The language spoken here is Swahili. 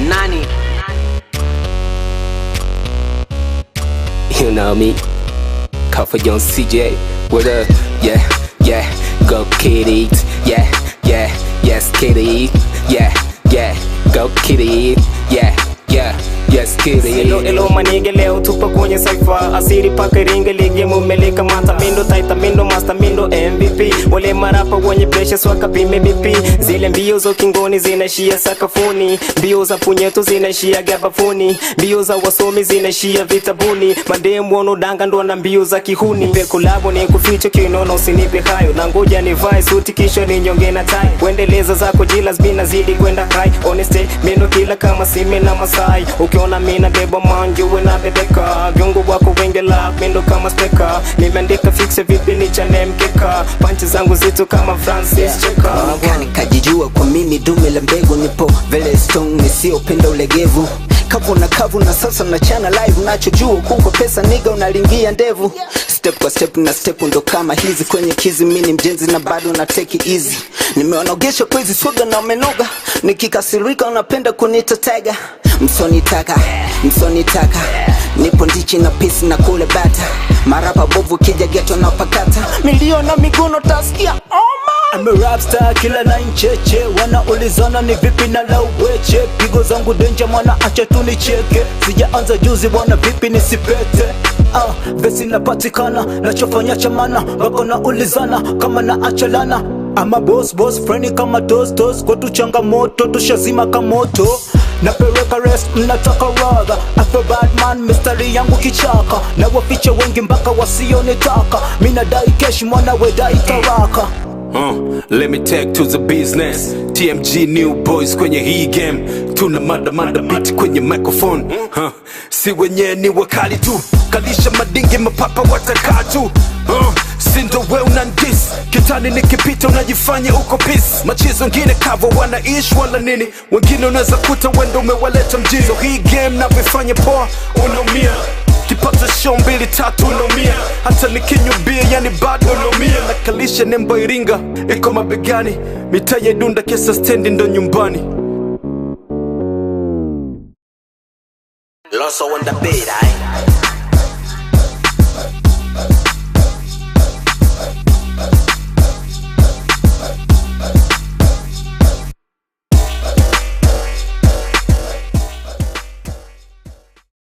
nani? You know me, Coffee Young CJ. What up? Yeah, yeah, go kitty. Yeah, yeah, yes kitty. Yeah, yeah, go kitty. Yeah, yeah, yes kitty. Elo manige leo tupa kwenye saifa. Asiri paka ringe ligi mumeleka mata mindo taita mindo master mindo MVP. Wale marapa wenye pressure swaka pime BP. Zile mbio za kingoni zinaishia sakafuni. Mbio za punyeto zinaishia gabafuni. Mbio za wasomi zinaishia vitabuni. Mademu wanodanga ndo na mbio za kihuni. Nipe kolabo ni kuficha kinono usinipe hayo. Na ngoja nivae suti kisha ninyonge na tai. Wendeleza zako jilas bina zidi kwenda high. Honestly mindo kila kama sime na masai. Ukiona mina beba manju wena bebeka. Vyungu wako wenge la mindo kama speka. Nimeandika fixe vipi ni chane mkeka. Panchi zangu zito kama Francis Cheka. Kajijua kwa mimi dume la mbegu. Nipo vele strong nisio penda ulegevu. Kavu na sasa na chana live. Nachojua kuko pesa niga unalingia ndevu. Step kwa step na step ndo kama hizi. Kwenye kizi mini mjenzi na bado na take it easy. Nimeonogesha kwa hizi swaga na umenoga. Nikikasirika unapenda kunita tiger. Msonitaka nipo ndichi na pisi na kule bata. Marapa bovu kija geto na pakata. Miliona miguno tasikia I'm a rap star kila na incheche. Wanaulizana ni vipi na lauweche. Pigo zangu denja mwana acha tu nicheke. Sijaanza juzi wana vipi nisipete. Vesi napatikana nachofanya chamana. Wako na ulizana kama na achalana. Ama boss friendly kama toast. Kwa tu changamoto tushazima kamoto. Napeleka rest mnataka raga. Afro Badman mystery yangu kichaka. Na wafiche wengi mpaka wasionitaka. Mina dai cash mwana we dai taraka. Let me take to the business. TMG new boys kwenye hii game. Tuna mada beat kwenye microphone. Si wenye ni wakali tu. Kalisha madingi mapapa watakaa tu. Sindo we unandis. Kitani nikipita unajifanya uko peace. Machizo ngine kavo wanaish wala nini. Wengine unaweza kuta wendo umewaleta mjizo. Hii game na vifanya poa unaumia. Kipata show 2-3 unaumia. Hata nikinywa bia yani bado unaumia. Nakalisha nembo Iringa iko mabegani. Mitaa ya Dunda kesa stendi ndo nyumbani. Loso on the beat,